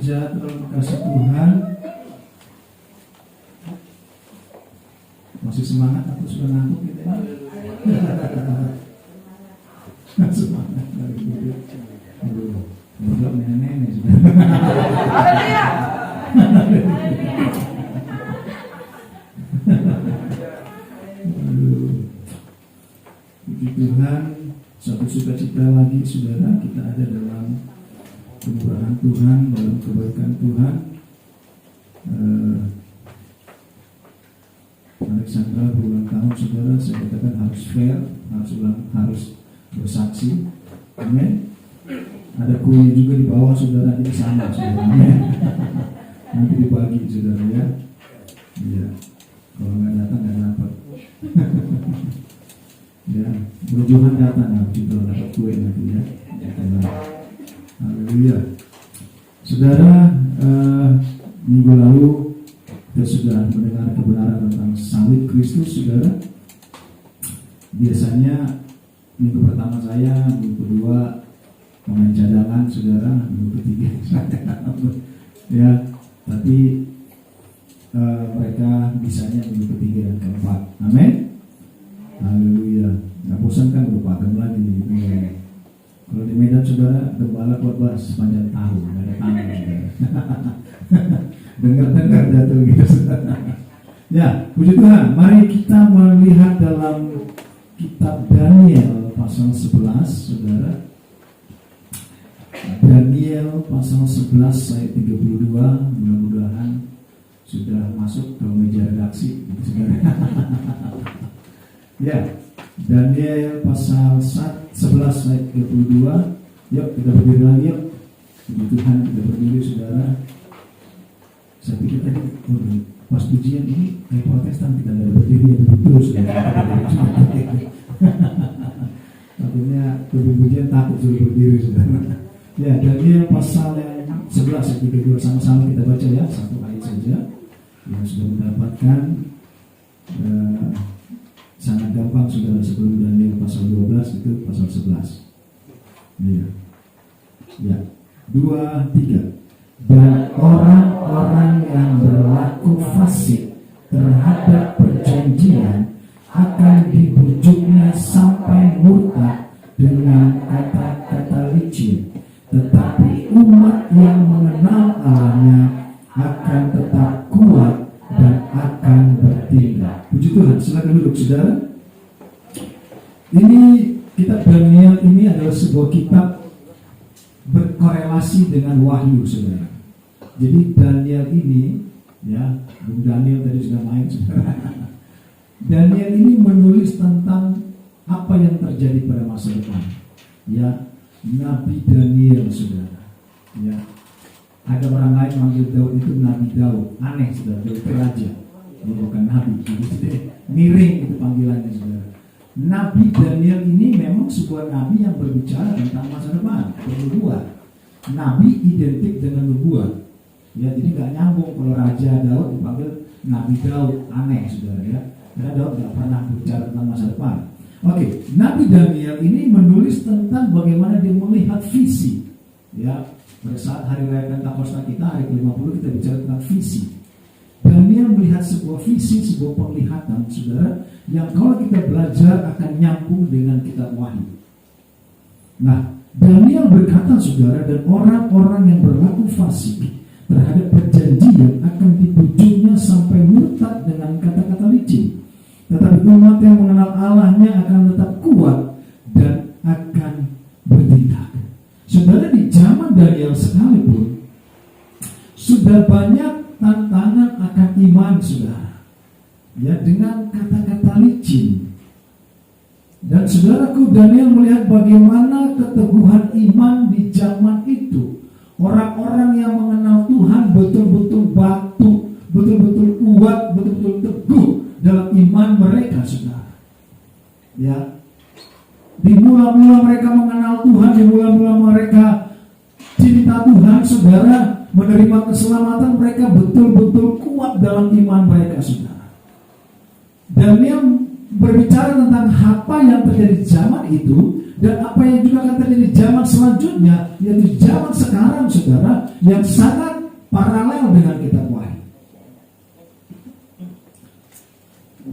sejahtera kasih Tuhan. Masih semangat atau sudah ngantuk gitu ya? Semangat dari itu. Aduh, belum nenek-nenek sudah. Aduh, puji Tuhan. Satu sukacita lagi saudara, kita ada dalam kemurahan Tuhan, dalam kebaikan Tuhan. Alexandra berulang tahun saudara, saya katakan harus fair, harus bersaksi. Amin. Ada kue juga di bawah saudara, jadi sama saudara. Nanti dibagi saudara ya. Iya. Kalau nggak datang nggak dapat. Ya, berjuang datang kita dapat kue nanti ya. Haleluya. Saudara, minggu lalu kita sudah mendengar kebenaran tentang salib Kristus, saudara. Biasanya minggu pertama saya, minggu kedua pemain cadangan, saudara, minggu ketiga ya, tapi mereka bisanya minggu ketiga dan keempat. Amin. Haleluya. Nggak bosan kan udah pagem lagi nih. Kalau di Medan saudara, gembala khotbah sepanjang tahun, nggak ada tangan saudara. Dengar jatuh gitu saudara. Ya, puji Tuhan. Mari kita melihat dalam kitab Daniel pasal 11, saudara. Daniel pasal 11 ayat 32. Mudah-mudahan sudah masuk ke meja redaksi gitu, saudara. Ya, Daniel pasal 11 ayat 32. Yuk kita berdiri lagi yuk. Puji Tuhan, kita berdiri saudara. Saya pikir tadi pas pujian ini kayak Protestan, kita ada berdiri terus ya. Takutnya pujian takut suruh berdiri saudara. Ya, Daniel pasal yang 11 ayat 32, sama-sama kita baca ya, satu ayat saja. Yang sudah mendapatkan sangat gampang saudara, sebelum Daniel pasal 12 itu pasal 11. Iya. Ya. 2, 3. Dan orang-orang yang berlaku fasik terhadap perjanjian akan dibujuknya sampai murtad dengan kata-kata licin. Tetapi umat yang mengenal Allahnya akan tetap kuat dan akan bertindak. Puji Tuhan, silakan duduk saudara. Ini kitab Daniel ini adalah sebuah kitab berkorelasi dengan wahyu saudara. Jadi Daniel ini, ya, Bung Daniel tadi sudah main saudara. Daniel ini menulis tentang apa yang terjadi pada masa depan. Ya, Nabi Daniel saudara. Ya, ada orang lain manggil Daud itu Nabi Daud, aneh saudara, Daud raja. Ini bukan Nabi, miring itu panggilannya saudara. Nabi Daniel ini memang sebuah nabi yang berbicara tentang masa depan, nubuat. Nabi identik dengan nubuat. Ya, jadi nggak nyambung kalau Raja Daud dipanggil Nabi Daud, aneh saudara ya. Karena Daud nggak pernah berbicara tentang masa depan. Oke, Nabi Daniel ini menulis tentang bagaimana dia melihat visi. Ya, pada saat hari raya Pentakosta kita, hari ke-50 kita bicara tentang visi. Daniel melihat sebuah visi, sebuah penglihatan, saudara, yang kalau kita belajar akan nyambung dengan kitab Wahyu. Nah, Daniel berkata, saudara, dan orang-orang yang berlaku fasik terhadap perjanjian akan dibujuknya sampai murtad dengan kata-kata licin. Tetapi umat yang mengenal Allahnya akan tetap kuat dan akan bertindak. Saudara, di zaman Daniel sekalipun sudah banyak tantangan akan iman saudara, ya, dengan kata-kata licin. Dan saudaraku, Daniel melihat bagaimana keteguhan iman di zaman itu. Orang-orang yang mengenal Tuhan betul-betul batu, betul-betul kuat, betul-betul teguh dalam iman mereka saudara. Ya, di mula-mula mereka mengenal Tuhan, di mula-mula mereka cinta Tuhan saudara, menerima keselamatan, mereka betul-betul kuat dalam iman mereka saudara. Daniel berbicara tentang apa yang terjadi di zaman itu dan apa yang juga akan terjadi di zaman selanjutnya, yaitu zaman sekarang saudara, yang sangat paralel dengan kitab Wahyu.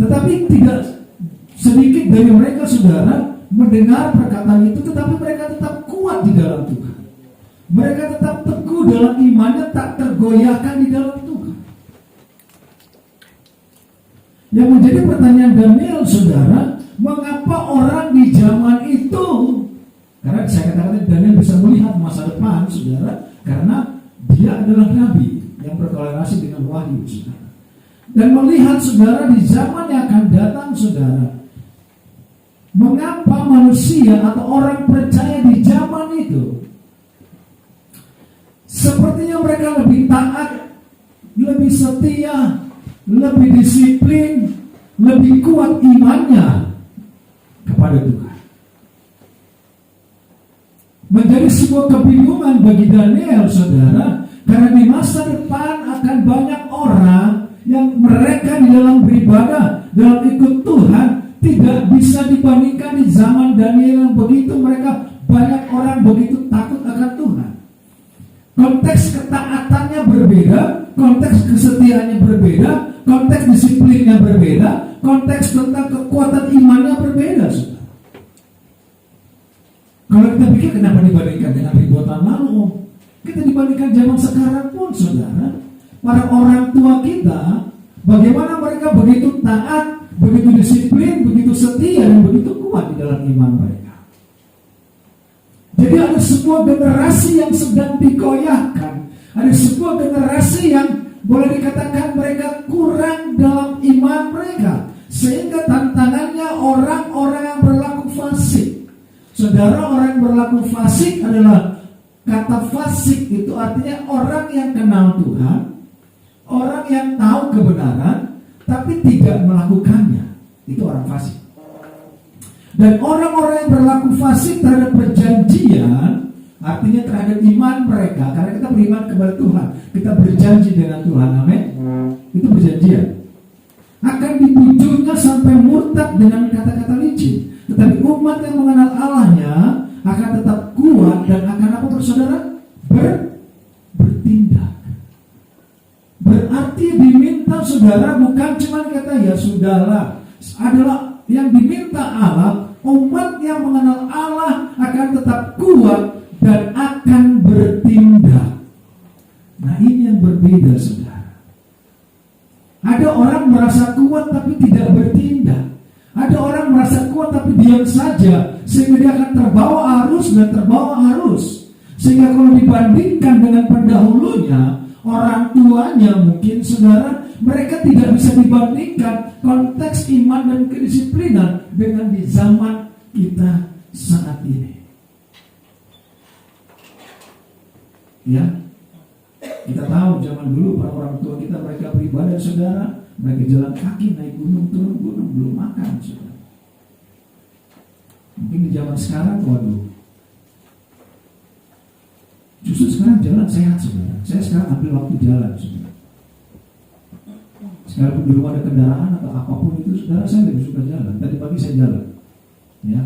Tetapi tidak sedikit dari mereka, saudara, mendengar perkataan itu, tetapi mereka tetap kuat di dalam Tuhan. Mereka tetap teguh dalam imannya, tak tergoyahkan di dalam Tuhan. Yang menjadi pertanyaan Daniel, saudara, mengapa orang di zaman itu, karena saya katakan Daniel bisa melihat masa depan, saudara, karena dia adalah nabi yang berkorelasi dengan wahyu, saudara. Dan melihat, saudara, di zaman yang akan datang, saudara, mengapa manusia atau orang percaya di zaman itu sepertinya mereka lebih taat, lebih setia, lebih disiplin, lebih kuat imannya kepada Tuhan. Menjadi sebuah kebingungan bagi Daniel, saudara, karena di masa depan akan banyak orang yang mereka di dalam beribadah, dalam ikut Tuhan, tidak bisa dibandingkan di zaman Daniel yang begitu mereka banyak orang begitu takut akan Tuhan. Konteks ketaatannya berbeda, konteks kesetiaannya berbeda, konteks disiplinnya berbeda, konteks tentang kekuatan imannya berbeda, saudara. Kalau kita pikir kenapa dibandingkan dengan ribuan tahun lalu, kita dibandingkan zaman sekarang pun, saudara, para orang tua kita, bagaimana mereka begitu taat, begitu disiplin, begitu setia, dan begitu kuat di dalam iman mereka. Jadi ada sebuah generasi yang sedang digoyahkan, ada sebuah generasi yang boleh dikatakan mereka kurang dalam iman mereka, sehingga tantangannya orang-orang yang berlaku fasik. Saudara, orang yang berlaku fasik adalah, kata fasik itu artinya orang yang kenal Tuhan, orang yang tahu kebenaran tapi tidak melakukannya. Itu orang fasik. Dan orang-orang yang berlaku fasik terhadap perjanjian, artinya terhadap iman mereka, karena kita beriman kepada Tuhan, kita berjanji dengan Tuhan, amin. Itu perjanjian. Akan dibujuknya sampai murtad dengan kata-kata licin. Tetapi umat yang mengenal Allahnya akan tetap kuat dan akan apa, saudara? Bertindak. Berarti diminta, saudara, bukan cuma kata ya sudahlah, adalah yang diminta Allah, umat yang mengenal Allah akan tetap kuat dan akan bertindak. Nah, ini yang berbeda, saudara. Ada orang merasa kuat tapi tidak bertindak. Ada orang merasa kuat tapi diam saja, sehingga dia akan terbawa arus dan terbawa arus. Sehingga kalau dibandingkan dengan pendahulunya, orang tuanya mungkin, saudara, mereka tidak bisa dibandingkan konteks iman dan kedisiplinan dengan di zaman kita saat ini. Ya, kita tahu zaman dulu para orang tua kita, mereka beribadah, saudara, mereka jalan kaki, naik gunung, turun gunung, belum makan, saudara. Mungkin di zaman sekarang, waduh, justru sekarang jalan sehat, saudara. Saya sekarang ambil waktu jalan, saudara. Sekalipun di rumah ada kendaraan atau apapun itu, saudara, saya lebih suka jalan. Tadi pagi saya jalan, ya.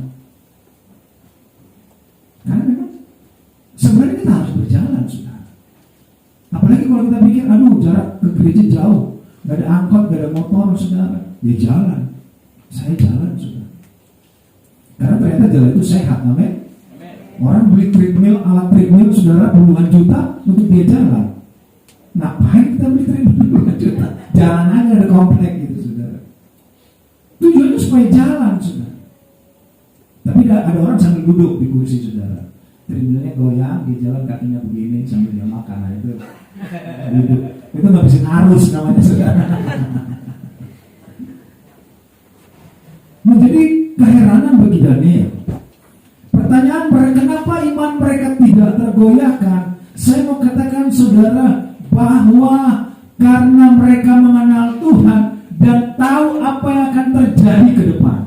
Karena memang sebenarnya kita harus berjalan, saudara. Apalagi kalau kita pikir, aduh, jarak ke gereja jauh, gak ada angkot, gak ada motor, saudara, ya jalan. Saya jalan, saudara. Karena ternyata jalan itu sehat, amin. Orang beli treadmill, alat treadmill, saudara, puluhan juta untuk dia jalan. Ngapain kita beli treadmill puluhan juta? Jalan aja, ada komplek gitu, saudara. Tujuannya supaya jalan, saudara. Tapi ada orang sambil duduk di kursi, saudara. Treadmillnya goyang, dia jalan kakinya begini sambil dia makan. Nah, itu duduk. Itu ngabisin arus namanya, saudara. Menjadi keheranan bagi Daniel. Pertanyaan mereka, kenapa iman mereka tidak tergoyahkan? Saya mau katakan, saudara, bahwa karena mereka mengenal Tuhan dan tahu apa yang akan terjadi ke depan.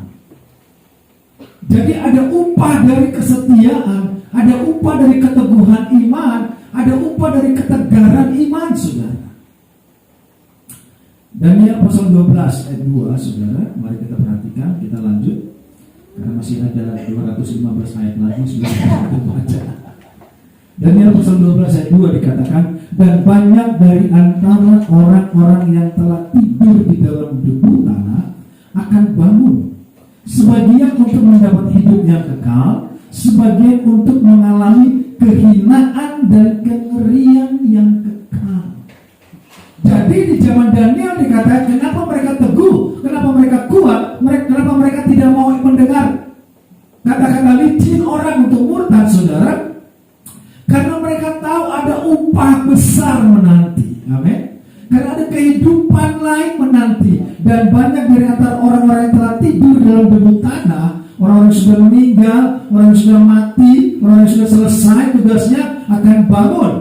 Jadi ada upah dari kesetiaan, ada upah dari keteguhan iman, ada upah dari ketegaran iman, saudara. Daniel pasal 12 ayat 2, saudara. Mari kita perhatikan, kita lanjut. Karena masih ada 215 ayat lagi, sudah kita baca. Daniel pasal 12 ayat 2 dikatakan, Dan banyak dari antara orang-orang yang telah tidur di dalam debu tanah akan bangun. Sebagian untuk mendapat hidup yang kekal, sebagian untuk mengalami kehinaan dan kengerian yang kekal. Jadi di zaman Daniel dikatakan kenapa mereka teguh, kenapa mereka kuat, kenapa mereka tidak mau mendengar kata-kata licin orang untuk murtad, saudara? Karena mereka tahu ada upah besar menanti. Amin. Karena ada kehidupan lain menanti. Dan banyak dari antara orang-orang yang telah tidur dalam debu tanah, orang-orang yang sudah meninggal, orang yang sudah mati, orang yang sudah selesai tugasnya akan bangun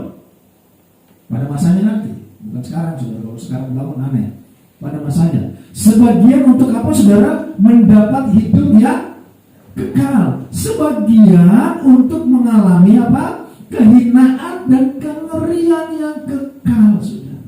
pada masanya nanti. Bukan sekarang, saudara. Kalau sekarang bangun aneh. Pada masanya. Sebagian untuk apa, saudara? Mendapat hidup yang kekal. Sebagian untuk mengalami apa? Kehinaan dan kengerian yang kekal, saudara.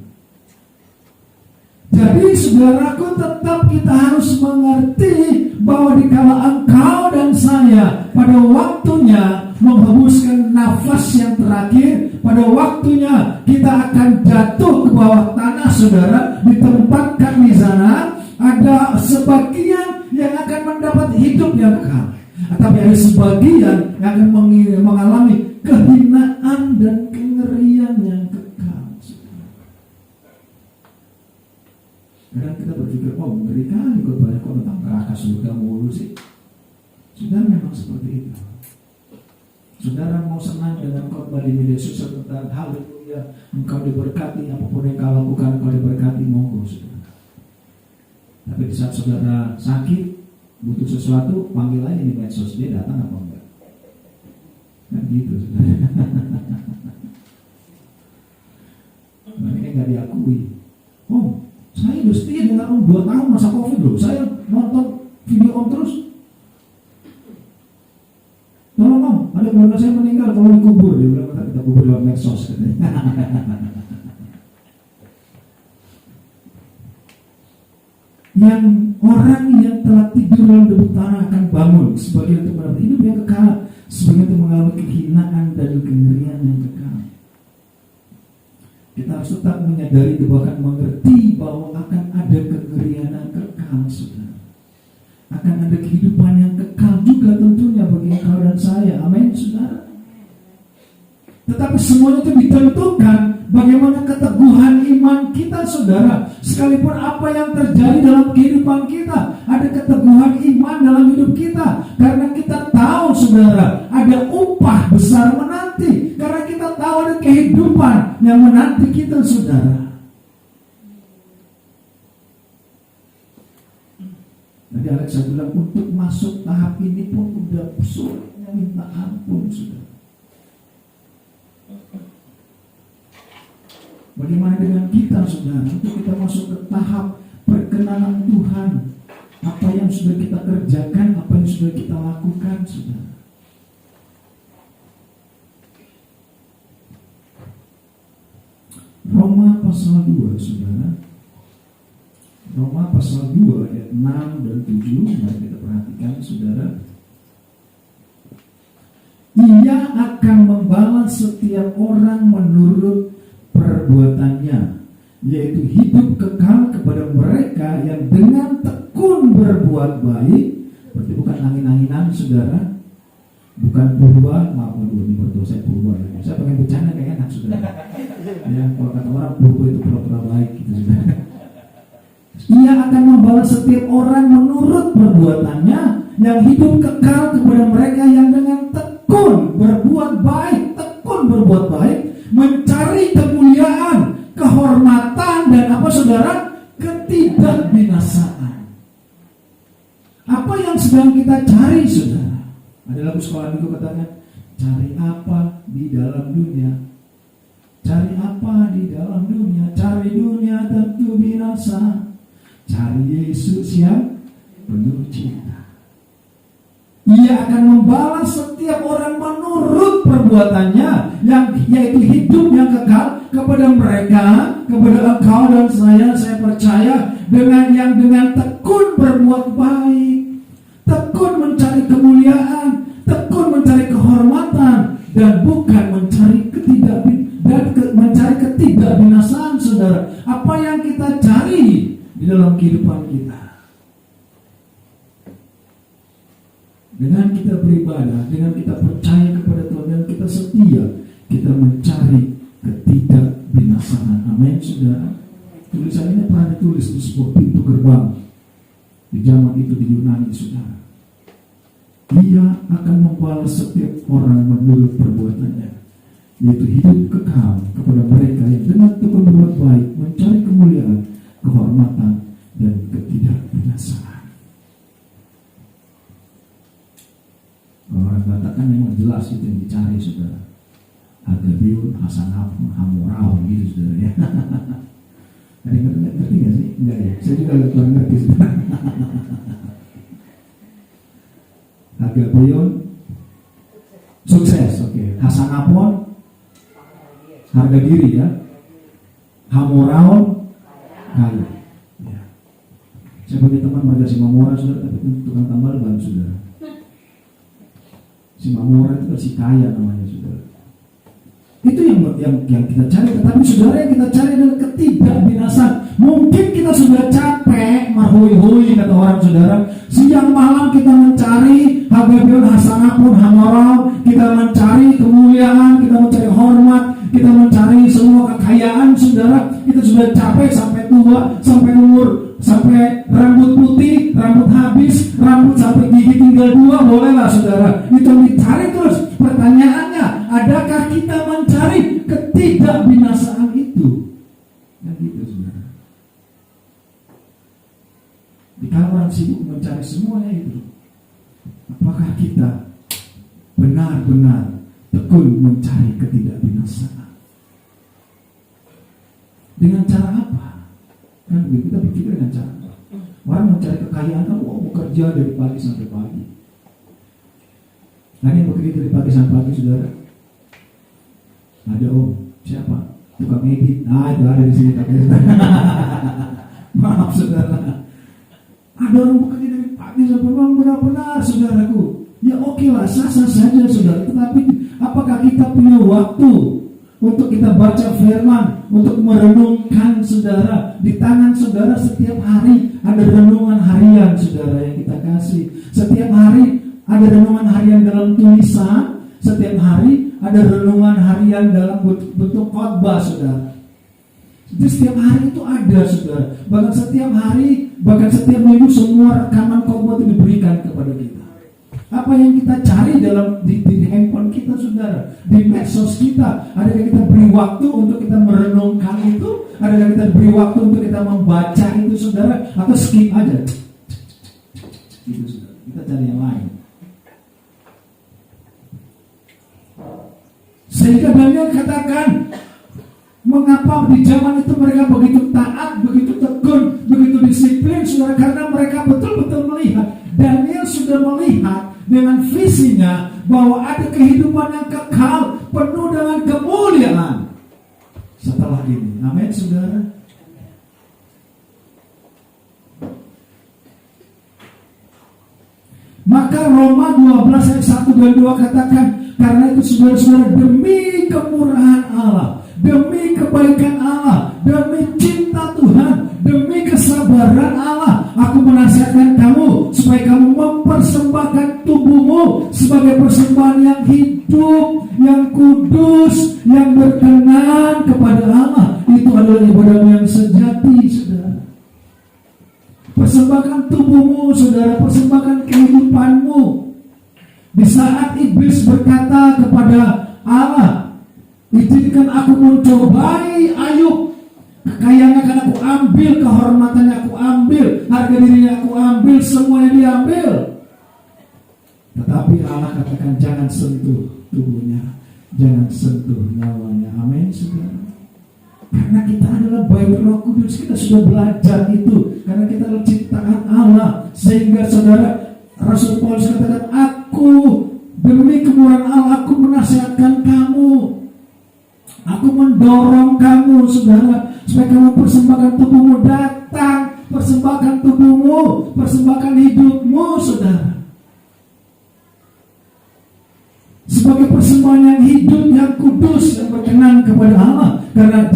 Jadi saudaraku, tetap kita harus mengerti bahwa dikala engkau dan saya pada waktunya menghembuskan nafas yang terakhir, pada waktunya kita akan jatuh ke bawah tanah, saudara, ditempatkan di sana, ada sebagian yang akan mendapat hidup yang kekal, tapi ada sebagian yang akan mengalami kehinaan dan kengerian yang kekal. Kadang kita berpikir, oh ngeri kali kok banyak kok tentang neraka surga mulu sih. Saudara, memang seperti itu. Saudara mau senang dengan khotbah di media sosial tentang haleluya, engkau diberkati, apapun yang kau lakukan engkau diberkati, monggo saudara. Tapi di saat saudara sakit, butuh sesuatu, panggil aja di medsos, dia datang apa enggak? Kan gitu saudara. Mereka nggak diakui. Oh, saya udah setia dengan Om 2 tahun masa COVID loh. Saya nonton video Om terus. Tolong Om, ada keluarga saya meninggal kalau dikubur. Dia bilang, kita kubur lewat medsos katanya. Yang orang yang telah tidur dalam debu tanah akan bangun, sebagian untuk mendapat hidup yang kekal, sebagian untuk mengalami kehinaan dan kengerian yang kekal. Kita harus tetap menyadari bahkan mengerti bahwa akan ada kengerian yang kekal, saudara. Akan ada kehidupan yang kekal juga tentunya bagi engkau dan saya. Amin, saudara. Tetapi semuanya itu ditentukan bagaimana keteguhan iman kita, saudara. Sekalipun apa yang terjadi dalam kehidupan kita, ada keteguhan iman dalam hidup kita. Karena kita tahu, saudara, ada upah besar menanti. Karena kita tahu ada kehidupan yang menanti kita, saudara. Tadi Alexa bilang untuk masuk tahap ini pun udah sulitnya minta ampun, saudara. Bagaimana dengan kita, saudara, untuk kita masuk ke tahap perkenanan Tuhan? Apa yang sudah kita kerjakan, apa yang sudah kita lakukan, saudara? Roma pasal 2, saudara. Roma pasal 2 ayat 6 dan 7. Mari kita perhatikan, saudara. Ia akan membalas setiap orang menurut perbuatannya, yaitu hidup kekal kepada mereka yang dengan tekun berbuat baik. Berarti bukan angin-anginan, saudara. Bukan purba, maaf ini berdosa saya purba ya. Saya pengen bercanda kayak enak, saudara. Ya, kalau kata orang purba itu pura-pura baik gitu, saudara. Ia akan membalas setiap orang menurut perbuatannya, yang hidup kekal kepada mereka yang dengan tekun berbuat baik, tekun berbuat baik, mencari kemuliaan, kehormatan, dan apa, saudara? Ketidakbinasaan. Apa yang sedang kita cari, saudara? Ada lagu sekolah minggu katanya, cari apa di dalam dunia? Cari apa di dalam dunia? Cari dunia tentu binasa. Cari Yesus yang penuh cinta. Ia akan membalas setiap orang menurut perbuatannya, yang yaitu hidup yang kekal kepada mereka, kepada engkau dan saya percaya, dengan tekun berbuat baik, tekun mencari kemuliaan, tekun mencari kehormatan, dan bukan mencari mencari saudara, apa yang kita cari di dalam kehidupan kita. Dengan kita beribadah, dengan kita percaya kepada Tuhan, dan kita setia, kita mencari ketidakbinasaan. Amin, saudara. Tulisan ini pernah ditulis di sebuah pintu gerbang di zaman itu di Yunani, saudara. Dia akan membalas setiap orang menurut perbuatannya, yaitu hidup kekal kepada mereka yang dengan tekun berbuat baik, mencari kemuliaan, kehormatan, dan ketidakbinasaan. Orang katakan memang jelas itu yang dicari, saudara. Agabion, Hasanapun, Hamoraun, gitu, saudara ya. Ada yang ngerti nggak sih? Enggak ya? Saya juga kurang ngerti, saudara. Agabion, sukses, oke. Hasanapun, harga diri ya. Hamoraun, kaya. Ya. Saya punya teman marga Simamora, saudara, tapi tukang tambal ban, saudara. Simamora itu si kaya namanya, saudara. Itu yang kita cari. Tetapi saudara, yang kita cari adalah ketidakbinasaan. Mungkin kita sudah capek marhui-hui, kata orang, saudara. Siang malam kita mencari Agabion, Hasanapun, Hamoraun. Kita mencari kemuliaan, kita mencari hormat, kita mencari semua kekayaan, saudara. Kita sudah capek sampai tua, sampai umur, sampai rambut putih, rambut habis, rambut sampai gigi tinggal 2, bolehlah, saudara. Itu dicari terus. Pertanyaannya, adakah kita mencari ketidakbinasaan itu? Ya gitu, saudara. Di kalangan sibuk mencari semuanya itu, apakah kita benar-benar tekun mencari ketidakbinasaan? Dengan cara apa? Kan kita berpikir dengan cara apa? Orang mencari kekayaan kan, bekerja dari pagi sampai pagi. Nah, yang bekerja dari pagi sampai pagi, saudara. Ada siapa? Tukang edit. Nah, itu ada di sini, maaf, saudara. Ada orang bekerja dari pagi sampai malam, benar-benar, saudaraku. Ya oke lah, sah-sah saja, saudara. Tetapi apakah kita punya waktu untuk kita baca firman, untuk merenungkan, saudara? Di tangan saudara setiap hari ada renungan harian, saudara, yang kita kasih. Setiap hari ada renungan harian dalam tulisan. Setiap hari ada renungan harian dalam bentuk khotbah, saudara. Jadi setiap hari itu ada, saudara. Bahkan setiap hari, bahkan setiap minggu, semua rekaman khotbah itu diberikan kepada kita. Apa yang kita cari dalam di handphone kita, saudara, di medsos kita? Adakah kita beri waktu untuk kita merenungkan itu? Adakah kita beri waktu untuk kita membaca itu, saudara? Atau skip aja? Gitu, saudara. Kita cari yang lain. Sehingga Daniel katakan, mengapa di zaman itu mereka begitu taat, begitu tekun, begitu disiplin, saudara? Karena mereka betul-betul melihat, Daniel sudah melihat dengan visinya bahwa ada kehidupan yang kekal, penuh dengan kemuliaan setelah ini. Amin, saudara. Maka Roma 12 ayat 1 dan 2 katakan, karena itu saudara-saudara, demi kemurahan Allah, demi kebaikan Allah, demi cinta Tuhan, demi kesabaran Allah, aku menasihatkan kamu supaya kamu mempersembahkan tubuhmu sebagai persembahan yang hidup, yang kudus, yang berkenan kepada Allah. Itu adalah ibadahmu yang sejati, saudara. Persembahkan tubuhmu, saudara, persembahkan kehidupanmu. Di saat iblis berkata kepada Allah, izinkan aku mencobai Ayub, kekayaannya akan aku ambil, kehormatannya aku ambil, harga dirinya aku ambil, semuanya diambil. Tetapi Allah katakan, jangan sentuh tubuhnya, jangan sentuh nyawanya. Amin, saudara. Karena kita adalah bayi Roh Kudus, kita sudah belajar itu. Karena kita adalah ciptaan Allah. Sehingga saudara, Rasul Paulus katakan, aku demi kemurahan Allah, aku menasihatkan kamu, aku mendorong kamu, saudara, supaya kamu persembahkan tubuhmu. Datang, persembahkan tubuhmu, persembahkan hidupmu, saudara, sebagai persembahan yang hidup, yang kudus, yang berkenan kepada Allah. Karena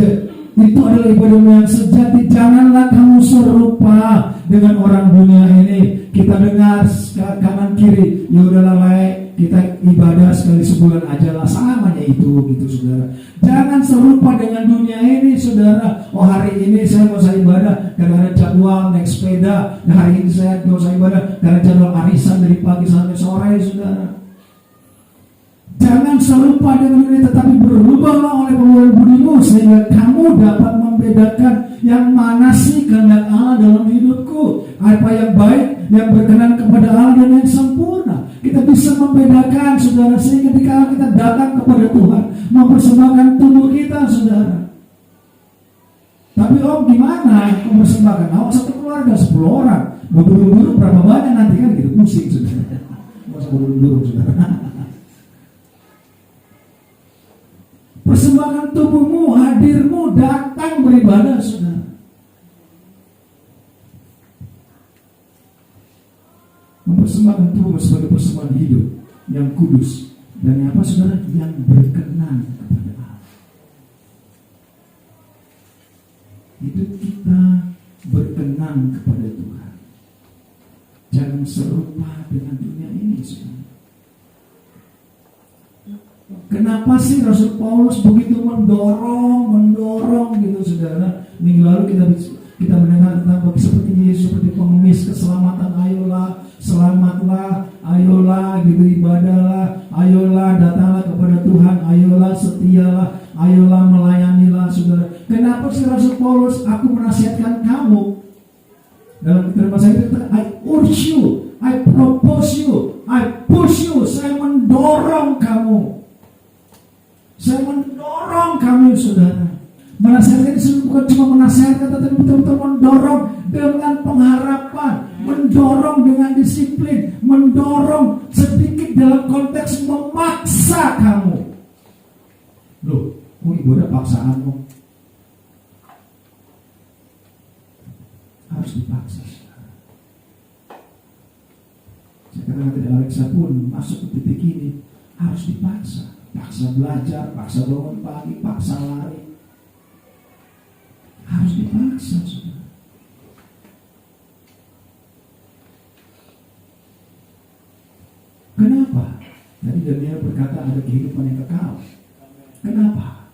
Itu adalah ibadahmu yang sejati. Janganlah kamu serupa dengan orang dunia ini. Kita dengar kanan kiri, ya udahlah kita ibadah sekali sebulan aja lah, samanya itu gitu saudara. Jangan serupa dengan dunia ini saudara. Oh hari ini saya mau ibadah karena ada jadwal naik sepeda. Nah, hari ini saya mau ibadah karena jadwal arisan dari pagi sampai sore saudara. Jangan serupa dengan dunia, tetapi berubahlah oleh pemulihan budimu sehingga kamu dapat membedakan yang mana sih kehendak Allah dalam hidupku, apa yang baik, yang berkenan kepada Allah dan yang sempurna. Kita bisa membedakan saudara, sehingga ketika kita datang kepada Tuhan mempersembahkan tubuh kita saudara. Tapi gimana mempersembahkan? Satu keluarga 10 orang, buru-buru berapa banyak nanti kan gitu, pusing saudara. Masa buru-buru saudara. Persembahkan tubuhmu, hadirmu, datang beribadah saudara. Mempersembahkan tubuhmu sebagai persembahan hidup yang kudus dan yang apa saudara, yang berkenan kepada Allah. Hidup kita berkenan kepada Tuhan. Jangan serupa dengan dunia ini saudara. Kenapa sih Rasul Paulus begitu mendorong gitu saudara? Minggu lalu kita mendengar tentang seperti Yesus, seperti pengemis keselamatan. Ayolah, selamatlah, ayolah gitu, ibadahlah, ayolah, datanglah kepada Tuhan, ayolah, setialah, ayolah, melayanilah saudara. Kenapa sih Rasul Paulus? Aku menasihatkan kamu. Dalam bahasa Inggris, I urge you, I propose you, I push you. Saya mendorong kamu. Saya mendorong kamu saudara. Menasihatkan itu bukan cuma menasihatkan, tetapi betul-betul mendorong dengan pengharapan, mendorong dengan disiplin, mendorong sedikit dalam konteks memaksa kamu. Loh, kok ibadah paksaan kok? Harus dipaksa saudara. Sekarang dari Alexa pun masuk ke titik ini, harus dipaksa. Paksa belajar, paksa bangun pagi, paksa lari. Harus dipaksa saudara. Kenapa? Tadi Daniel berkata ada kehidupan yang kekal. Kenapa?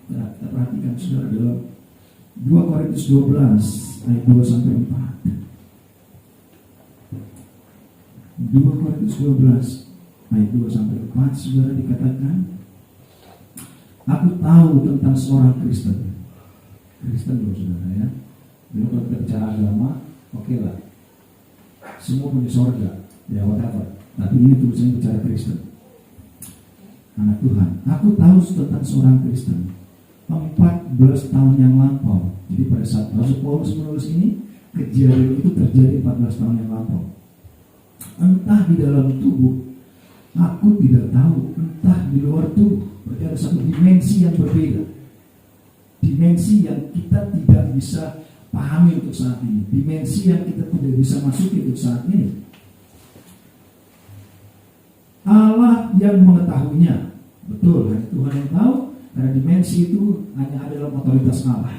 Kita perhatikan saudara dalam 2 Korintus 12 ayat 2 sampai 4. 2 Korintus 12 ayat 2 sampai 4 saudara dikatakan, aku tahu tentang seorang Kristen loh saudara ya. Jadi kalau kita bicara agama, oke lah, semua punya surga, ya whatever. Tapi ini tulisannya bicara Kristen, anak Tuhan. Aku tahu tentang seorang Kristen 14 tahun yang lampau. Jadi pada saat Rasul Paulus menulis ini, kejadian itu terjadi 14 tahun yang lampau. Entah di dalam tubuh, aku tidak tahu, entah di luar tubuh. Berarti ada satu dimensi yang berbeda, dimensi yang kita tidak bisa pahami untuk saat ini, dimensi yang kita tidak bisa masuki untuk saat ini. Allah yang mengetahuinya, betul, hanya Tuhan yang tahu, karena dimensi itu hanya ada dalam otoritas Allah.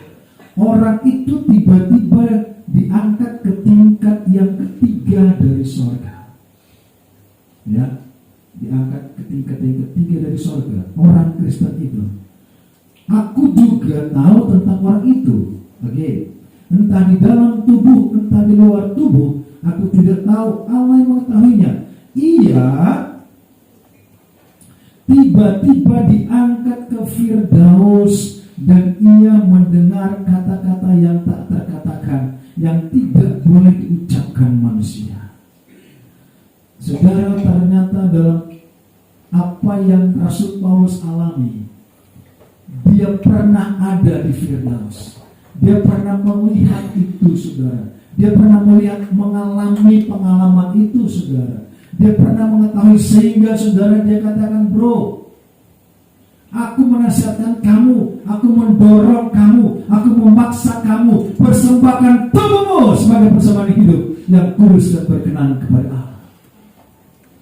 Orang itu tiba-tiba diangkat ke tingkat yang ketiga dari surga, ya, diangkat ke tingkat yang ketiga dari surga. Orang Kristen itu, aku juga tahu tentang orang itu. Oke, entah di dalam tubuh, entah di luar tubuh, aku tidak tahu, Allah yang mengetahuinya. Ia tiba-tiba diangkat ke Firdaus dan ia mendengar kata-kata yang tak terkatakan, yang tidak boleh diucapkan manusia. Saudara, ternyata dalam apa yang Rasul Paulus alami, dia pernah ada di Firdaus. Dia pernah melihat itu saudara. Dia pernah melihat, mengalami pengalaman itu saudara. Dia pernah mengetahui, sehingga saudara dia katakan, bro, aku menasihatkan kamu, aku mendorong kamu, aku memaksa kamu, persembahkan tubuhmu sebagai persembahan hidup yang kudus dan berkenan kepada Allah.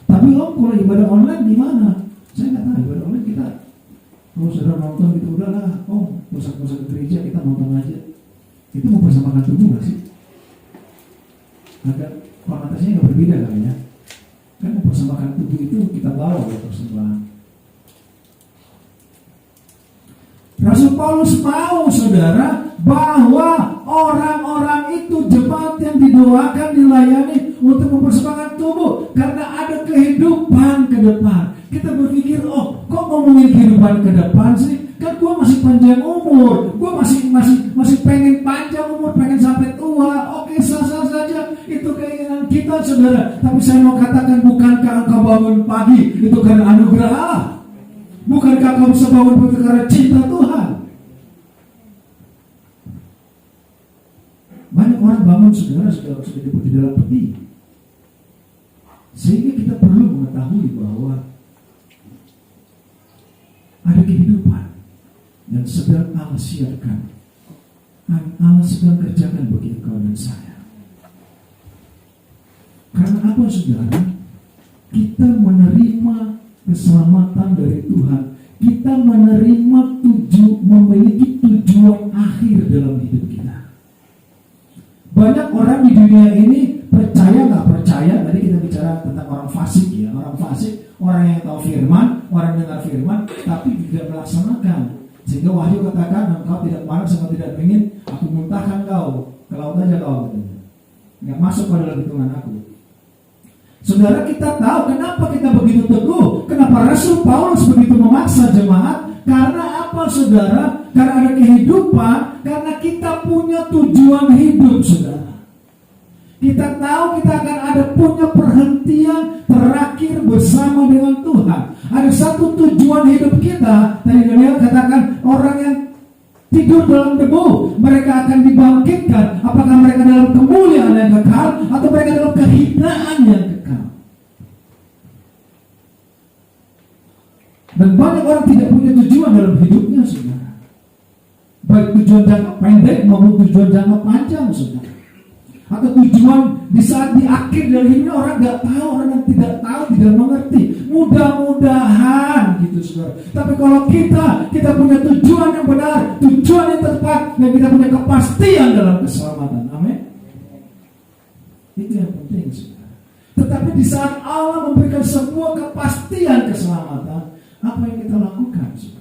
Tapi kalau ibadah online gimana? Saya nggak tahu ibadah online kita Kalau saudara nonton itu udahlah, pusat-pusat gereja kita nonton aja. Itu mempersembahkan tubuh nggak sih? Agak konotasinya nggak berbeda kali ya. Kan mempersembahkan tubuh itu kita bawa ke persembahan. Rasul Paulus mau saudara bahwa orang-orang itu jemaat yang didoakan dilayani untuk mempersembahkan tubuh karena ada kehidupan ke depan. Kita berpikir, kok ngomongin kehidupan ke depan sih? Kan gue masih panjang umur, gue masih pengen panjang umur, pengen sampai tua. Oke, sah-sah saja, itu keinginan kita saudara. Tapi saya mau katakan, bukankah engkau bangun pagi itu karena anugerah Allah? Bukankah kau bisa bangun pagi karena cinta Tuhan? Banyak orang bangun saudara sudah di dalam peti. Sehingga kita perlu mengetahui bahwa ada kehidupan yang sedang Allah siapkan, Allah sedang kerjakan bagi engkau dan saya. Karena apa saudara? Kita menerima keselamatan dari Tuhan. Kita menerima memiliki tujuan akhir dalam hidup kita. Banyak orang di dunia ini percaya nggak percaya. Tadi kita bicara tentang orang fasik ya. Orang fasik, orang yang tahu firman, orang yang dengar firman, tapi tidak melaksanakan. Sehingga Wahyu katakan, engkau tidak marah sama tidak ingin, aku muntahkan kau ke laut aja kau. Nggak masuk pada dalam hitungan aku. Saudara, kita tahu kenapa kita begitu teguh. Kenapa Rasul Paulus begitu memaksa jemaat? Karena apa saudara? Karena ada kehidupan. Karena kita punya tujuan hidup saudara. Kita tahu kita akan ada punya perhentian terakhir bersama dengan Tuhan. Ada satu tujuan hidup kita. Tadi Daniel katakan, orang yang tidur dalam debu, mereka akan dibangkitkan. Apakah mereka dalam kemuliaan yang kekal atau mereka dalam kehinaan yang kekal? Dan banyak orang tidak punya tujuan dalam hidupnya saudara. Baik tujuan jangka pendek maupun tujuan jangka panjang saudara. Atau tujuan di saat di akhir dari hidupnya orang nggak tahu, orang yang tidak tahu, tidak mengerti. Mudah-mudahan gitu saudara. Tapi kalau kita punya tujuan yang benar, tujuan yang tepat, dan kita punya kepastian dalam keselamatan. Amin. Itu yang penting saudara. Tetapi di saat Allah memberikan sebuah kepastian keselamatan, apa yang kita lakukan saudara?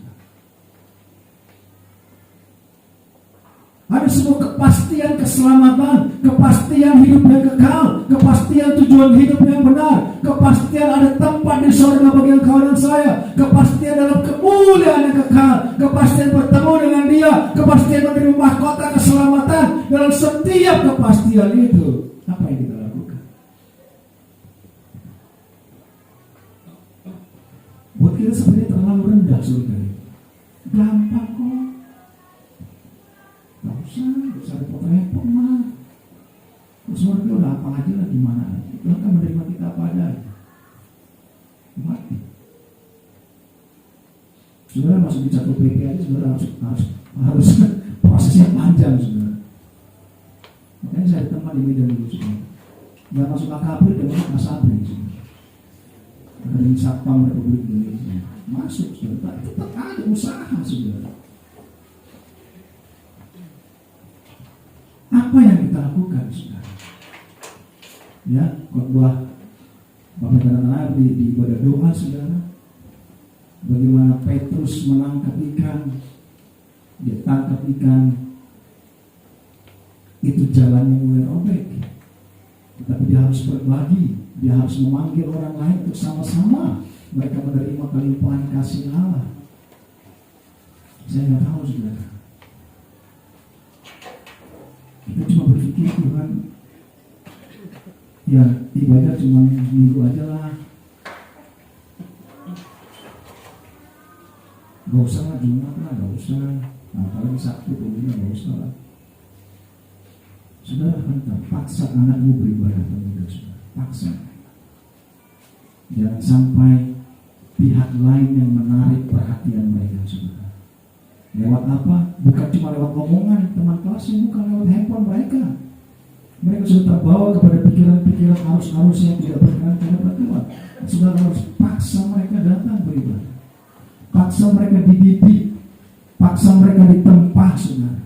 Ada sebuah kepastian keselamatan, kepastian hidup yang kekal, kepastian tujuan hidup yang benar, kepastian ada tempat di surga bagi engkau dan saya, kepastian dalam kemuliaan yang kekal, kepastian bertemu dengan Dia, kepastian menerima mahkota keselamatan. Dalam setiap kepastian itu, apa yang kita lakukan? Buat kita sebenarnya terlalu rendah surga itu. Gampang kok. Gak usah repot-repot mah. Terus surga udah apa aja lah, gimana aja. Tuhan kan menerima kita apa adanya. Mati. Saudara masuk di satu PP aja, saudara harus prosesnya panjang saudara. Makanya saya teman di Medan dulu saudara. Gak masuk AKP dan masuk Asabri saudara. Dari Satpam Republik Indonesia. Masuk saudara, tetap ada usaha saudara. Apa yang kita lakukan saudara? Ya, khotbah Bapak Tanah Air di ibadah doa saudara. Bagaimana Petrus menangkap ikan, dia tangkap ikan, itu jalannya mulai robek. Tetapi dia harus berbagi, dia harus memanggil orang lain untuk sama-sama mereka menerima kelimpahan kasih Allah. Saya nggak tahu saudara. Kita cuma berpikir Tuhan, ya ibadah cuma minggu aja lah. Gak usah lah Jumat lah, gak usah. Nah, apalagi Sabtu pun gak usah lah. Saudara kan paksa anakmu beribadah kepada saudara. Paksa. Jangan sampai pihak lain yang menarik perhatian mereka saudara. Lewat apa? Bukan cuma lewat omongan teman kelasnya, bukan lewat handphone mereka. Mereka sudah terbawa kepada pikiran-pikiran arus-arus yang tidak berkenan kepada Tuhan. Saudara harus paksa mereka datang beribadah. paksa mereka dididik, paksa mereka ditempa, saudara,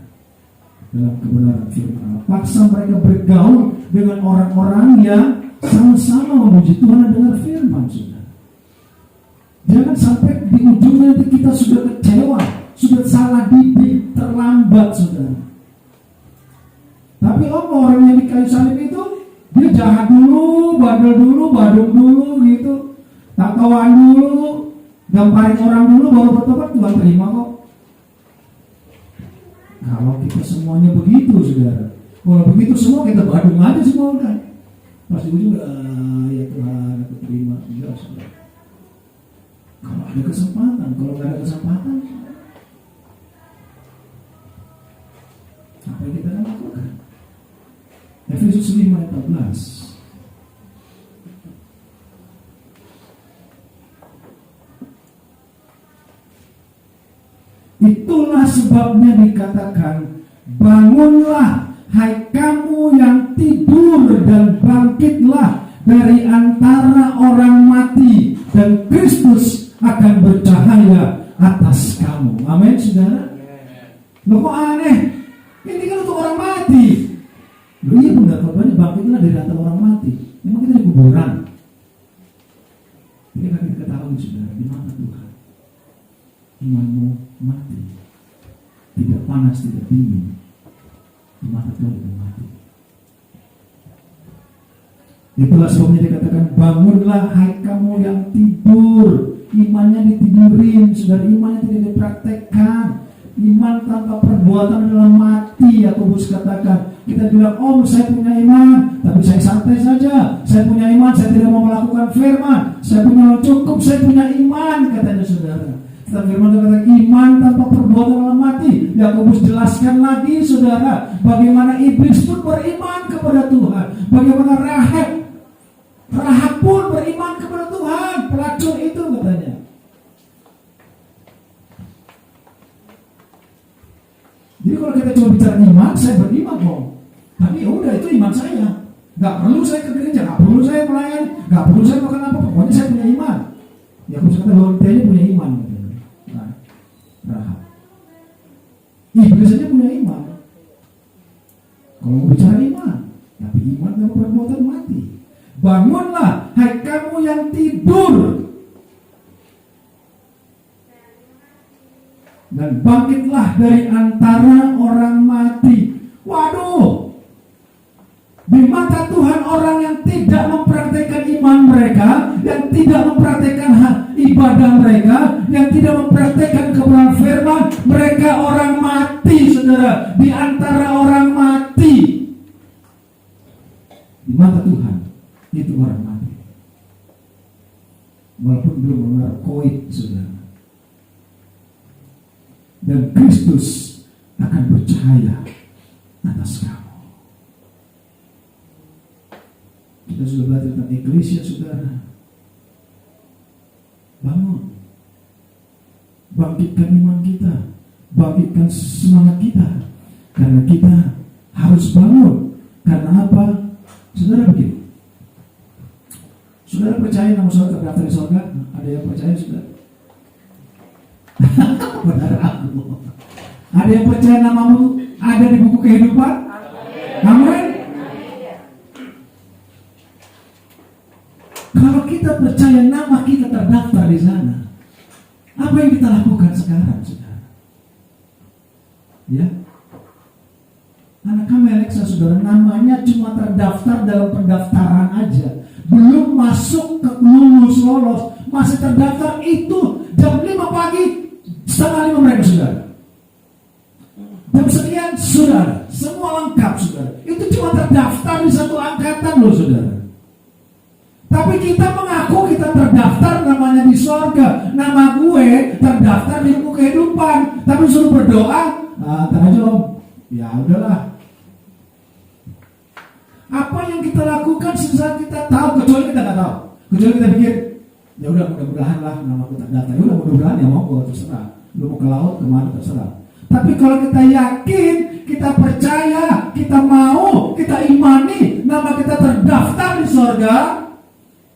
dalam kebenaran firman Allah. Paksa mereka bergaul dengan orang-orang yang sama-sama memuji Tuhan dan dengar firman, saudara. Jangan sampai di ujungnya nanti kita sudah kecewa, sudah salah didik, terlambat, saudara. Tapi orang yang di kayu salib itu, dia jahat dulu, badul dulu, badung dulu gitu, takawan dulu, gamparin orang dulu, baru bertobat, Tuhan terima kok. Kalau kita semuanya begitu, saudara, kalau begitu semua kita badung aja semua udah. Pasti ujung ya Tuhan, aku terima. Ya, saudara. Kalau ada kesempatan, kalau nggak ada kesempatan, apa yang kita lakukan? Efesus 5 ayat 14. Itulah sebabnya dikatakan, bangunlah hai kamu yang tidur dan bangkitlah dari antara orang mati, dan Kristus akan bercahaya atas kamu. Amin, saudara. Loh, kok aneh? Ini kan untuk orang mati. Loh, iya benar, korbannya bangkitlah dari antara orang mati. Memang kita di kuburan. Jadi akan kita ketahui, saudara, di mana Tuhan. Imanmu mati, tidak panas, tidak dingin, di mana Tuhan itu mati. Itulah sebabnya dikatakan, bangunlah hai kamu yang tidur. Imannya ditidurin, saudara, imannya tidak dipraktekkan. Iman tanpa perbuatan adalah mati. Yakobus katakan, kita bilang, saya punya iman, tapi saya santai saja. Saya punya iman, saya tidak mau melakukan firman. Saya punya cukup, saya punya iman, katanya, saudara. Dan firman kata iman tanpa perbuatan adalah mati. Yakobus jelaskan lagi, saudara, bagaimana iblis pun beriman kepada Tuhan, bagaimana Rahab pun beriman kepada Tuhan, pelacur itu, katanya. Jadi kalau kita cuma bicara iman, saya beriman kok. Tapi udah, itu iman saya. Gak perlu saya ke gereja, gak perlu saya melayani, gak perlu saya makan apa, pokoknya saya punya iman. Yakobus kata bahwa dia punya iman. Rahab. Iblis saja punya iman. Kalau mau bicara iman, tapi iman tanpa perbuatan mati. Bangunlah, hai kamu yang tidur, dan bangkitlah dari antara orang mati. Waduh, di mata Tuhan orang yang tidak mempraktekkan iman mereka, yang tidak mempraktekkan ibadah mereka, yang tidak mempraktekkan kebenaran firman, mereka orang mati, saudara. Di antara orang mati, di mata Tuhan itu orang mati, walaupun belum mengenal koid, saudara. Dan Kristus akan bercahaya atas kamu. Kita sudah belajar tentang eklesia, saudara. Bangun, bangkitkan iman kita, bangkitkan semangat kita, karena kita harus bangun. Karena apa? Saudara, begini, saudara percaya nama saudara terdaftar di surga? Ada yang percaya, saudara? Benar aku. Ada yang percaya namamu ada di buku kehidupan? Amin. Kalau kita percaya nama kita terdaftar di sana, apa yang kita lakukan sekarang, saudara? Ya, anak kami Alexa, saudara, namanya cuma terdaftar dalam pendaftaran aja, belum masuk ke lolos, masih terdaftar itu jam 5 pagi, setengah 5 mereka, saudara. Jam sekian, saudara, semua lengkap, saudara. Itu cuma terdaftar di satu angkatan loh, saudara. Tapi kita mengaku kita terdaftar namanya di sorga. Nama gue terdaftar di buku kehidupan. Tapi suruh berdoa, ntar aja om. Ya udahlah. Apa yang kita lakukan sesaat kita tahu, kecuali kita nggak tahu. Kecuali kita pikir, ya udah mudah-mudahan lah nama aku terdaftar. Ya udah mudah-mudahan, ya mau gue terserah. Lu mau ke laut kemana terserah. Tapi kalau kita yakin, kita percaya, kita mau, kita imani, nama kita terdaftar di sorga.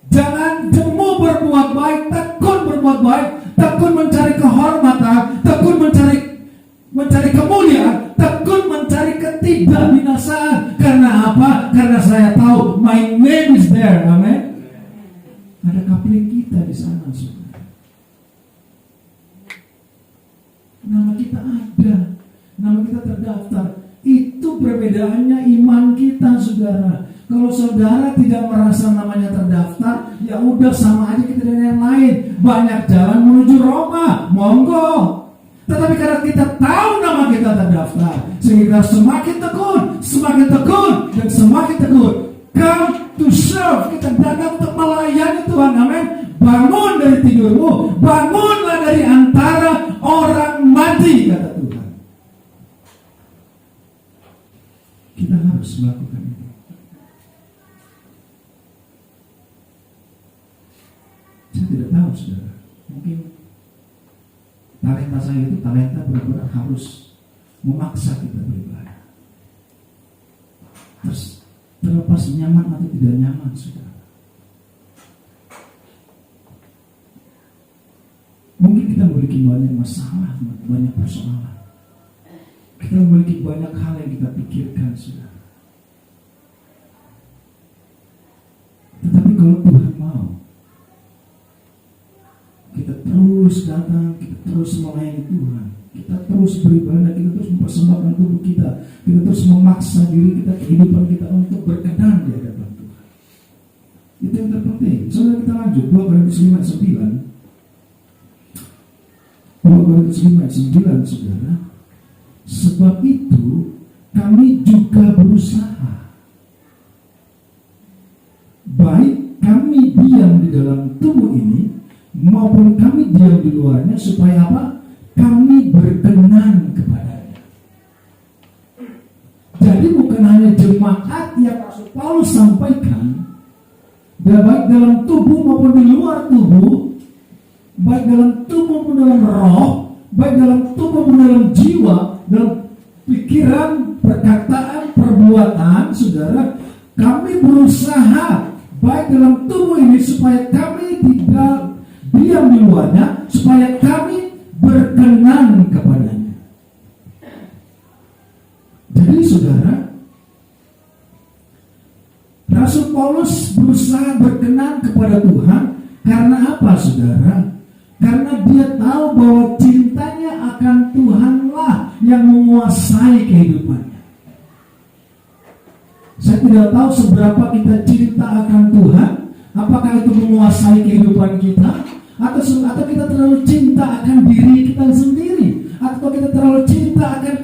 Jangan jemu berbuat baik, tekun berbuat baik, tekun mencari kehormatan, tekun mencari kemuliaan, tekun mencari ketidakbinasaan. Karena apa? Karena saya tahu my name is there. Amen. Ada kapling kita di sana, saudara. Nama kita ada, nama kita terdaftar. Itu perbedaannya iman kita, saudara. Kalau saudara tidak merasa namanya terdaftar, ya udah sama aja kita dengan yang lain. Banyak jalan menuju Roma, monggo. Tetapi karena kita tahu nama kita terdaftar, sehingga semakin tekun, dan semakin tekun. Come to serve, kita datang untuk melayani Tuhan, amin. Bangun dari tidurmu, bangunlah dari antara orang mati, kata Tuhan. Kita harus melakukan itu. Saya tidak tahu, saudara. Mungkin talenta saya itu talenta benar-benar harus memaksa kita beribadah. Terus terlepas nyaman atau tidak nyaman, saudara. Mungkin kita memiliki banyak masalah, banyak persoalan. Kita memiliki banyak hal yang kita pikirkan, saudara. Tetapi kalau Tuhan mau, kita terus datang, kita terus melayani Tuhan, kita terus beribadah, kita terus mempersembahkan tubuh kita terus memaksa diri kita, kehidupan kita untuk berkenan di hadapan Tuhan. Itu yang terpenting. Saudara, kita lanjut 2 Korintus 5 ayat 9. 2 Korintus 5 ayat 9, saudara. Sebab itu kami juga berusaha, baik kami diam di dalam tubuh ini maupun kami diam di luarnya, supaya apa? Kami berkenan kepadanya. Jadi bukan hanya jemaat yang Rasul Paulus sampaikan, baik dalam tubuh maupun di luar tubuh, baik dalam tubuh maupun dalam roh, baik dalam tubuh maupun dalam jiwa, dalam pikiran, perkataan, perbuatan, saudara, kami berusaha baik dalam tubuh ini supaya kami tidak diam di luarnya, supaya kami berkenan kepadanya. Jadi saudara, Rasul Paulus berusaha berkenan kepada Tuhan. Karena apa, saudara? Karena dia tahu bahwa cintanya akan Tuhanlah yang menguasai kehidupannya. Saya tidak tahu seberapa kita cinta akan Tuhan. Apakah itu menguasai kehidupan kita, atau kita terlalu cinta akan diri kita sendiri, atau kita terlalu cinta akan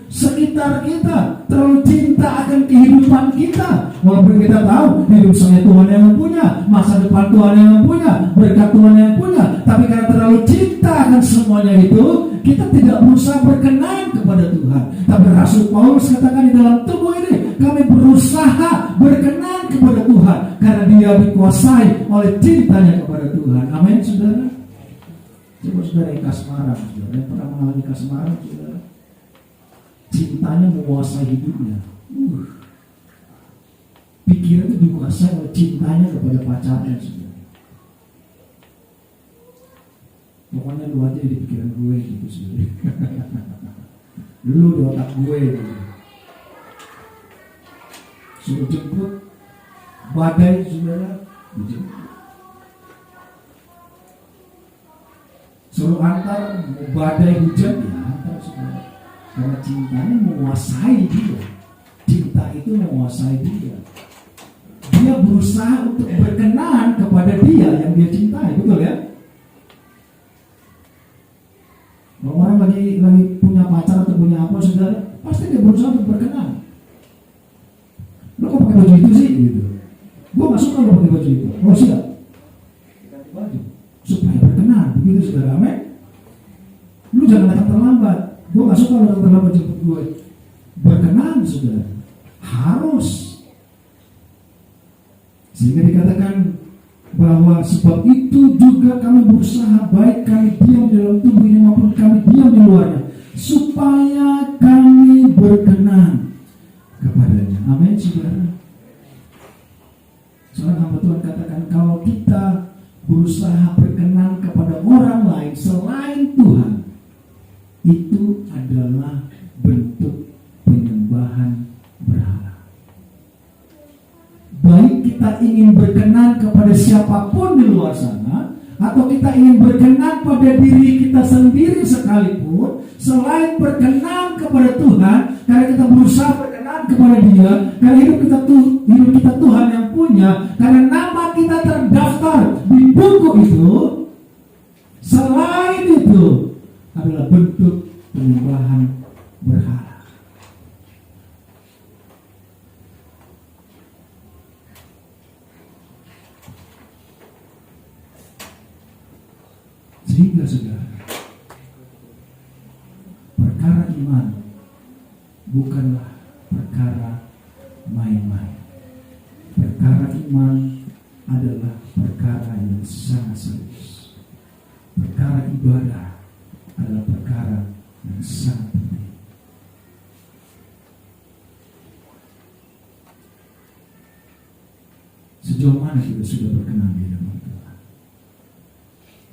sekitar kita, terlalu cinta akan kehidupan kita. Walaupun kita tahu hidup saya Tuhan yang punya, masa depan Tuhan yang punya, berkat Tuhan yang punya, tapi karena terlalu cinta akan semuanya itu, kita tidak berusaha berkenan kepada Tuhan. Tapi Rasul Paulus katakan di dalam tubuh ini, kami berusaha berkenan kepada Tuhan, karena dia dikuasai oleh cintanya kepada Tuhan. Amin, saudara. Coba saudara yang kasmaran, saudara yang pernah mengalami kasmaran, saudara, cintanya menguasai hidupnya. Pikiran itu dikuasai oleh cintanya kepada pacarnya, saudara. Pokoknya lu aja di pikiran gue gitu, saudara. Lu di otak gue gitu. Suruh jemput badai, saudara, dijemput. Suruh antar badai hujan, ya antar, saudara. Karena cintanya menguasai dia. Cinta itu menguasai dia. Dia berusaha untuk berkenan kepada dia yang dia cintai, betul ya? Kalau orang lagi punya pacar atau punya apa, saudara, pasti dia berusaha untuk berkenan. Lo kok pakai baju itu sih? Gitu. Gue gak suka lo pakai baju itu. Oh siap, ganti baju supaya berkenan, begitu saudara. Amin. Lu jangan datang terlambat. Gue gak suka lo datang terlambat jemput gue. Berkenan, saudara, harus. Sehingga dikatakan bahwa sebab itu juga kami berusaha, baik kami diam di dalam tubuh ini maupun kami diam di luarnya, supaya kami berkenan kepadanya. Amin, saudara. Seorang hamba Tuhan katakan, kalau kita berusaha berkenan kepada orang lain kita ingin berkenan kepada siapapun di luar sana, atau kita ingin berkenan pada diri kita sendiri sekalipun, selain berkenan kepada Tuhan, karena kita berusaha berkenan kepada Dia, karena hidup kita Tuhan yang punya, karena nama kita terdaftar di buku itu, selain itu adalah bentuk penyembahan berhala. Sehingga saudara, perkara iman bukanlah perkara main-main. Perkara iman adalah perkara yang sangat serius. Perkara ibadah adalah perkara yang sangat penting. Sejauh mana kita sudah berkenan di hadapan Tuhan?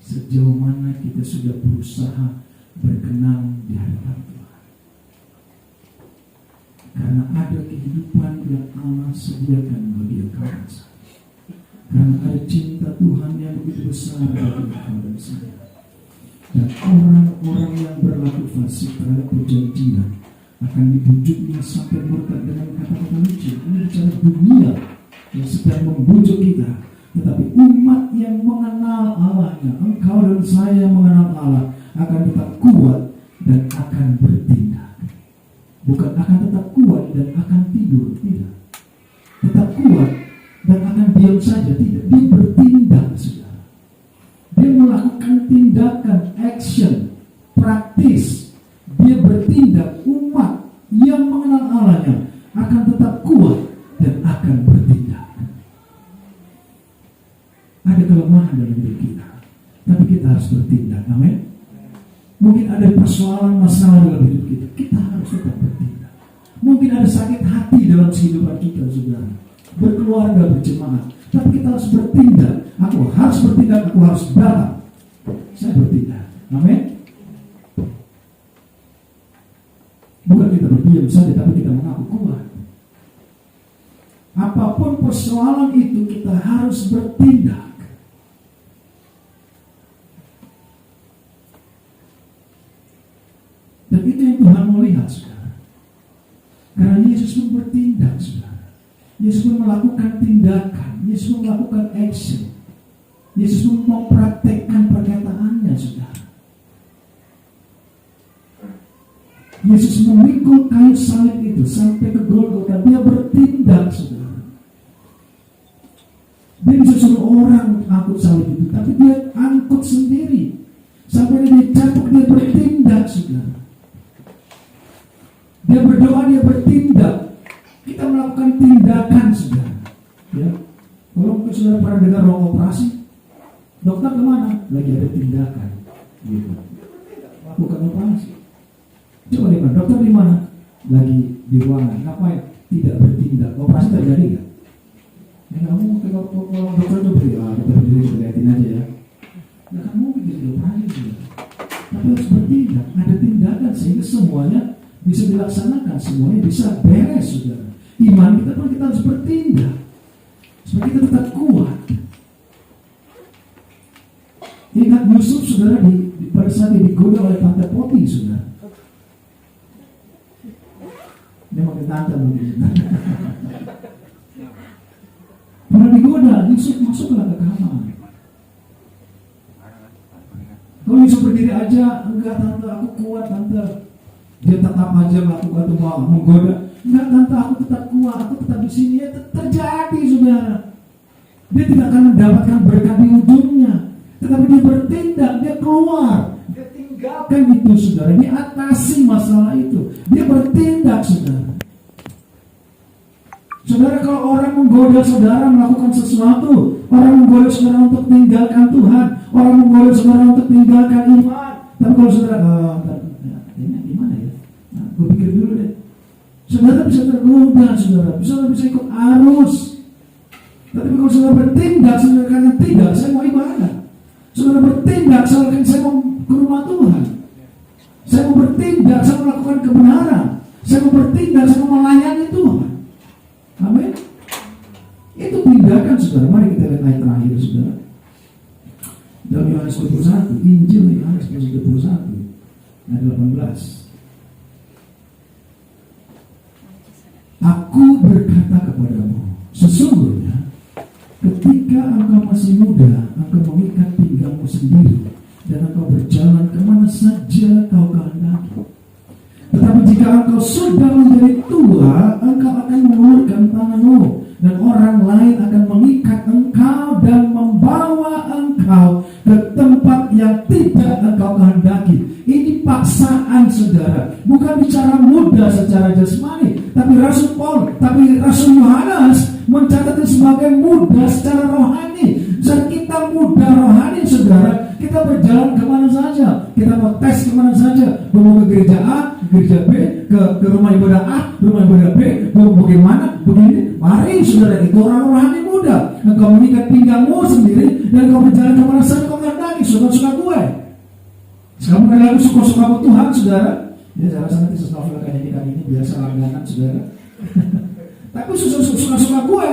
Sejauh mana kita sudah berusaha berkenan di hadapan Tuhan? Karena ada kehidupan yang Allah sediakan bagi engkau dan saya. Karena ada cinta Tuhan yang begitu besar bagi engkau dan saya. Dan orang-orang yang berlaku fasik terhadap perjanjian akan dibujuknya sampai murtad dengan kata-kata lucu. Ini bicara dunia yang sedang membujuk kita. Tetapi umat yang mengenal Allahnya, engkau dan saya mengenal Allah, akan tetap kuat dan akan bertindak. Bukan akan tetap kuat dan akan tidur, tidak. Tetap kuat dan akan diam saja, tidak. Dia bertindak, saudara. Dia melakukan tindakan, action, praktis. Dia bertindak. Umat yang mengenal Allahnya akan tetap kuat dan akan bertindak. Ada kelemahan dalam hidup kita, tapi kita harus bertindak. Amin. Mungkin ada persoalan masalah dalam hidup kita, kita harus tetap bertindak. Mungkin ada sakit hati dalam kehidupan kita, saudara, berkeluarga, berjemaat, tapi kita harus bertindak. Aku harus bertindak, aku harus datang. Saya bertindak. Amin. Bukan kita berdiam saja, tapi kita mengaku kuat. Apapun persoalan itu, kita harus bertindak. Dan itu yang Tuhan mau lihat, saudara. Karena Yesus pun bertindak, saudara. Yesus pun melakukan tindakan. Yesus pun melakukan action. Yesus pun mempraktekkan perkataannya, saudara. Yesus memikul kayu salib itu sampai ke Golgota. Dia bertindak, saudara. Dia bisa suruh orang angkut salib itu, tapi dia angkut sendiri. Sampai dia dicapuk, dia bertindak, saudara. Dia berdoa, dia bertindak. Kita melakukan tindakan, saudara. Ya, kalau saudara pernah dengar ruang operasi, dokter kemana? Lagi ada tindakan, gitu. Bukan operasi. Coba lihat, dokter di mana? Lagi di ruangan. Ngapain? Tidak bertindak. Operasi terjadi nggak? Ya nggak mungkin. Kalau dokter itu berdiri, dokter berdiri, lihatin aja ya. Nggak mungkin jadi operasi, saudara. Tapi harus bertindak. Ada tindakan sehingga semuanya bisa dilaksanakan, semuanya bisa beres, saudara. Iman kita pun kita harus bertindak supaya kita tetap kuat. Ingat Yusuf, saudara, pada saat digoda oleh tante Poti, saudara. Dia makin tante mungkin. Pernah digoda, Yusuf masuklah ke kamar. Kalau Yusuf berdiri aja, enggak tante, aku kuat tante. Dia tetap aja melakukan itu, menggoda. Enggak tante, aku tetap kuat, aku tetap di sini. Ya terjadi, saudara. Dia tidak akan mendapatkan berkat di ujungnya, tetapi dia bertindak, dia keluar, dia tinggalkan itu, saudara. Dia atasi masalah itu, dia bertindak, saudara. Saudara, kalau orang menggoda saudara melakukan sesuatu, orang menggoda saudara untuk tinggalkan Tuhan, orang menggoda saudara untuk tinggalkan iman. Tapi kalau saudara, ini gimana ya? Nah, gue pikir dulu deh. Saudara bisa tergoda, saudara bisa ikut arus. Tapi kalau saudara bertindak, saudara kata tidak, saya mau ibadah. Saudara bertindak, saya mau ke rumah Tuhan. Saya mau bertindak, saya mau melakukan kebenaran. Saya mau bertindak, saya mau melayani Tuhan. Amin. Itu tindakan, saudara. Mari kita lihat ayat terakhir, saudara. Dalam Yohanes 21, Injil Yohanes 21, ayat 18. Aku berkata kepadamu, sesungguhnya ketika engkau masih muda, engkau mengikat pinggangmu sendiri dan engkau berjalan kemana saja kau kehendaki. Tetapi jika engkau sudah menjadi tua, engkau akan mengulurkan tanganmu dan orang lain akan mengikat engkau dan membawa engkau ke tempat yang tidak engkau kehendaki. Ini paksaan, saudara. Bukan bicara muda secara jasmani, tapi Rasul Yohanes mencatatnya sebagai muda secara rohani. Saat kita muda rohani, saudara, kita berjalan kemana saja, kita mau tes kemana saja, mau ke gereja A, gereja B, ke rumah ibadah A, rumah ibadah B, mau bagaimana, begini. Mari, saudara, itu orang rohani muda. Engkau mengikat pinggangmu sendiri dan engkau berjalan kemana saja kau kehendaki. Suka-suka gue. Sekarang ada lagu suka-suka Tuhan, saudara. Ya, saya rasa nanti setelah nyanyikan ini biasa langganan, saudara. Tapi suka-suka gue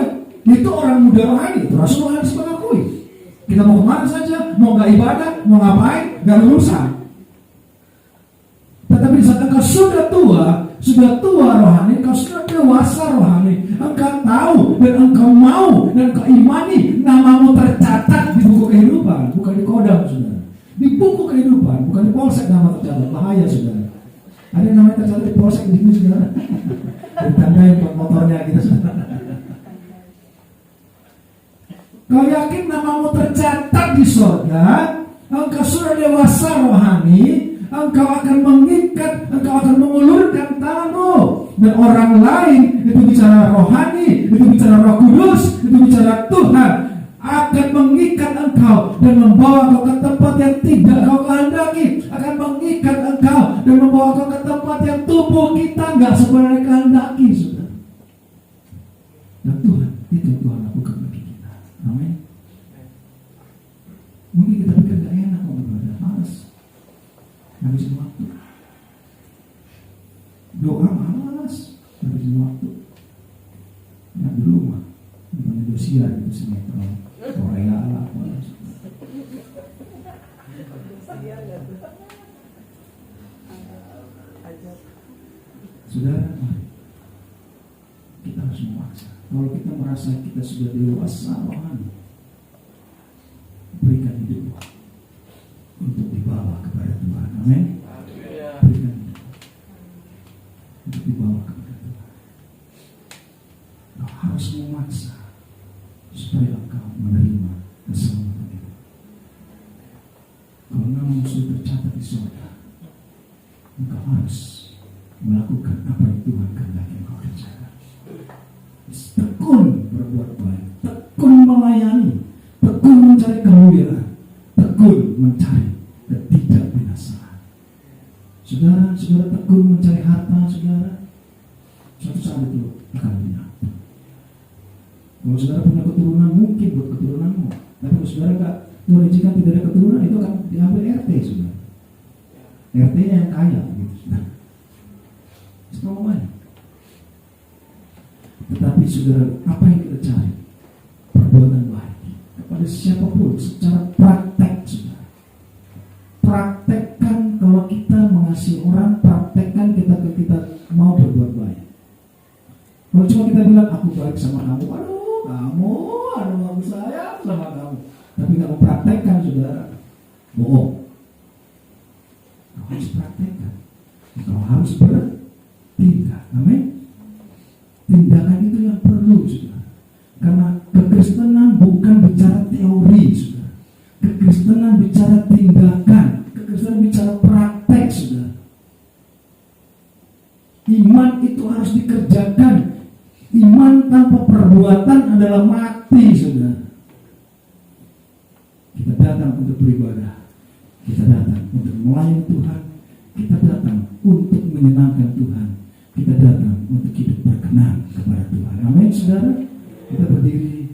itu orang muda rohani, itu Rasul Yohanes mengakui. Kita mau kemana saja, mau gak ibadah, mau ngapain, gak urusan. Tetapi saat engkau sudah tua rohani, engkau sudah dewasa rohani, engkau tahu dan engkau mau dan engkau imani, namamu tercatat di buku kehidupan, bukan di kodam, saudara. Di buku kehidupan, bukan di polsek nama tercatat. Bahaya, saudara. Ada yang namanya tercatat di polsek di sini, saudara. Ditandain motornya kita, saudara. Kau yakin namamu tercatat di surga, engkau sudah dewasa rohani, engkau akan mengikat, engkau akan mengulurkan tanganmu, dan orang lain, itu bicara rohani, itu bicara Roh Kudus, itu bicara Tuhan, akan mengikat engkau dan membawa kau ke tempat yang tidak kau kehendaki, akan mengikat engkau dan membawa kau ke tempat yang tubuh kita nggak sebenarnya kehendaki, saudara. Dan Tuhan, itu Tuhan lakukan bagi kita. Amin. Mungkin kita pikir gak enak mau beribadah, malas, ngabisin waktu. Doa malas, ngabisin waktu. Nah di rumah, bukan Indonesia gitu, sinetron Korea lah, malas. Saudara, mari kita harus memaksa. Kalau kita merasa kita sudah dewasa rohani, berikan hidup untuk dibawa kepada Tuhan. Amin. Berikan hidup untuk dibawa kepada Tuhan. Kau harus memaksa supaya kau menerima keselamatan itu. Kalau namamu sudah tercatat di surga, engkau harus melakukan apa yang Tuhan kehendaki engkau kerjakan. Tekun berbuat baik, tekun melayani, tekun mencari kemuliaan, tekun mencari ketidakbinasaan. Saudara tekun mencari harta, saudara, suatu saat itu akan lenyap. Kalau saudara punya keturunan, mungkin buat keturunanmu. Tapi kalau saudara gak, Tuhan izinkan tidak ada keturunan, itu akan diambil RT, saudara. RT-nya yang kaya, gitu, saudara. Semuanya. Tetapi saudara, apa yang kita cari? Perbuatan baik kepada siapapun secara praktek, saudara. Praktekkan kalau kita mengasihi orang, praktekkan kita mau berbuat baik. Kalau cuma kita bilang aku baik sama kamu, aduh aku sayang sama kamu, tapi nggak mempraktekkan, saudara, bohong. Kau harus praktekkan, kau harus bertindak. Amin. Tindakan itu yang perlu, saudara. Karena kekristenan bukan bicara teori, saudara. Kekristenan bicara tindakan. Kekristenan bicara praktek, saudara. Iman itu harus dikerjakan. Iman tanpa perbuatan adalah mati, saudara. Kita datang untuk beribadah, kita datang untuk melayani Tuhan, kita datang untuk menyenangkan Tuhan, kita datang untuk hidup berkenan kepada Tuhan. Amin, saudara. Kita berdiri.